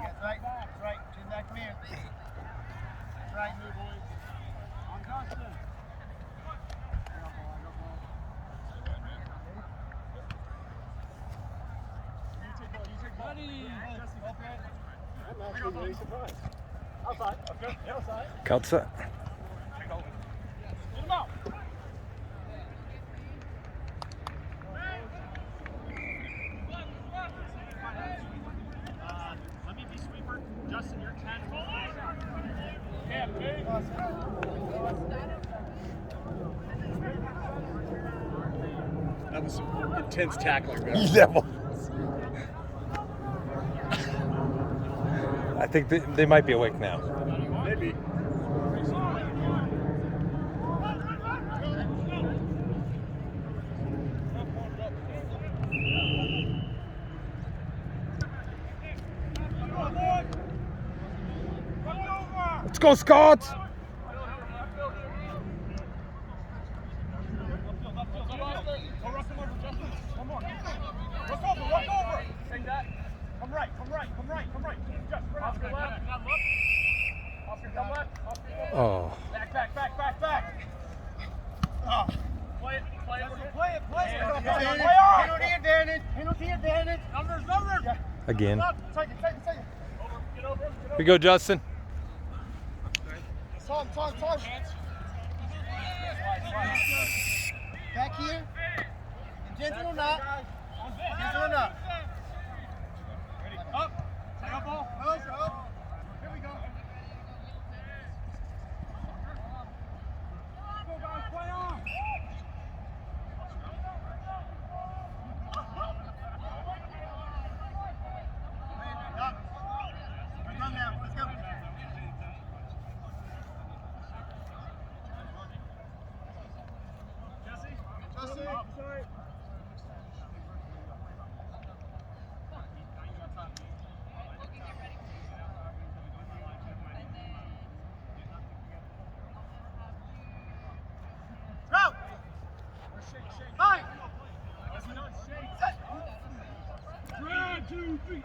That's right. That's right. Chin back, come here. That's right. Move, boys. On Justin. I'm actually very surprised. Outside. Okay. Yeah, outside. Outside. Get him out. Let me be sweeper. Justin, you're 10. Yeah, big. That was some intense tackling, man. Yeah. I think they might be awake now. Maybe. Let's go, Scott! Come right. Just Oscar left. Oscar come left. Oh. Back. Play it. Penalty advantage. Numbers. Yeah. Again. Take it. Get over. Here we go, Justin. Time. Back here. Gentle or not. Up. Take up ball. Up. Here we go. Go, guys. Play on. Run now. Let's go. Jesse. Sorry. Go! Fight! 1, 2, 3.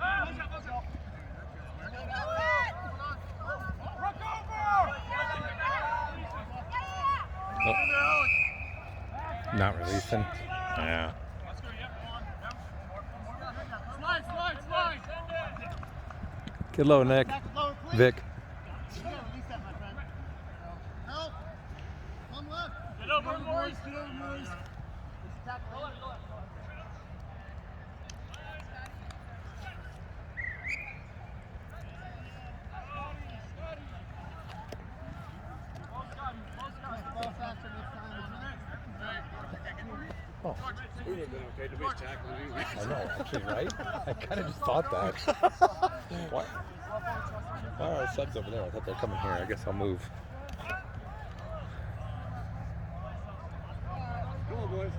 Not releasing. Yeah. Slide. Get low, Nick. Vic. Help! Come left. Get over, boys. Oh, We would have been okay to make tackling. I know, actually, right? I kind of just thought that. What? Oh, our sub's over there. I thought they were coming here. I guess I'll move. Come on, boys.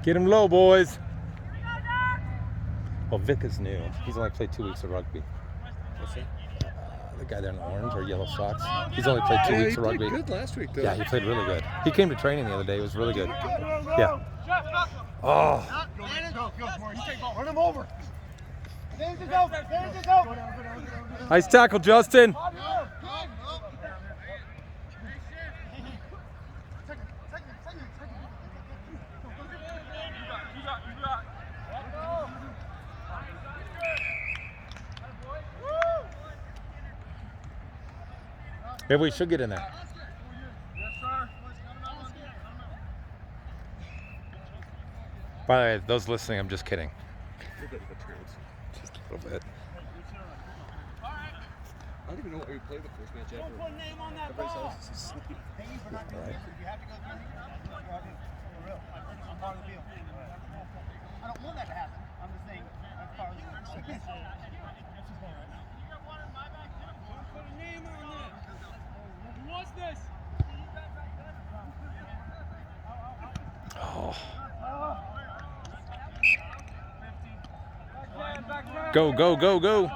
Get him low, boys. Well, Vic is new. He's only played 2 weeks of rugby. What's that? The guy there in orange or yellow socks. He's only played 2 weeks of rugby. He played good last week, though. Yeah, he played really good. He came to training the other day. It was really good. Yeah. Oh. Run him over. Nice tackle, Justin. Maybe we should get in there. By the way, those listening, I'm just kidding. Just a little bit. I don't even know why we played the first match ever. Don't put a name on that Everybody ball. else is asleep. Thank you for not doing this. You have to go through me. For real. I'm part of the deal. I don't want that to happen. I'm just saying that's part of the deal. Don't put a name on it. Who wants this? Oh. Go, go, go, go.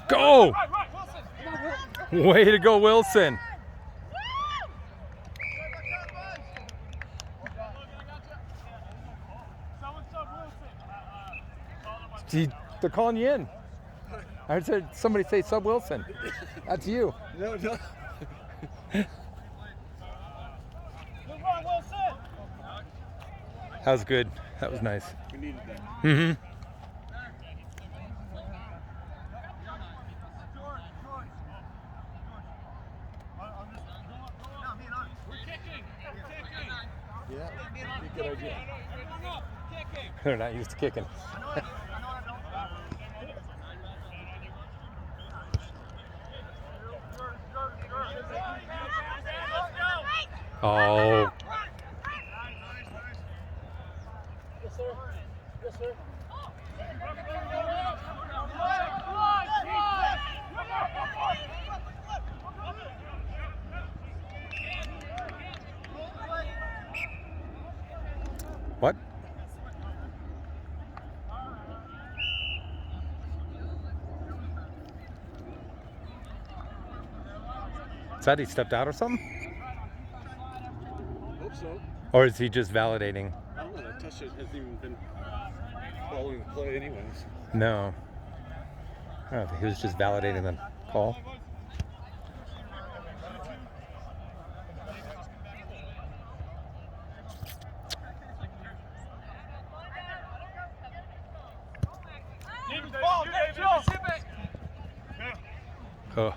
Go! Way to go, Wilson. Gee, they're calling you in. I heard somebody say sub Wilson. That's you. No. That was good. That was nice. We needed that. Mm-hmm. Yeah. Good idea. They're not used to kicking. Oh. Yes, sir. Yes, sir. What? Is that he stepped out or something? Hope so. Or is he just validating? I don't know. That touch hasn't even been following the play, anyways. No. I don't know if he was just validating the call. Oh.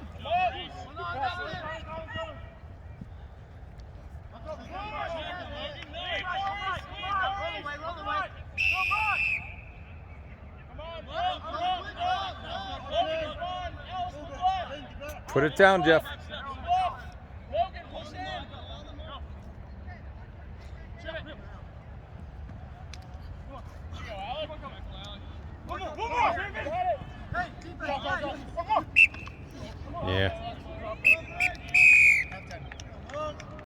Put it down, Jeff.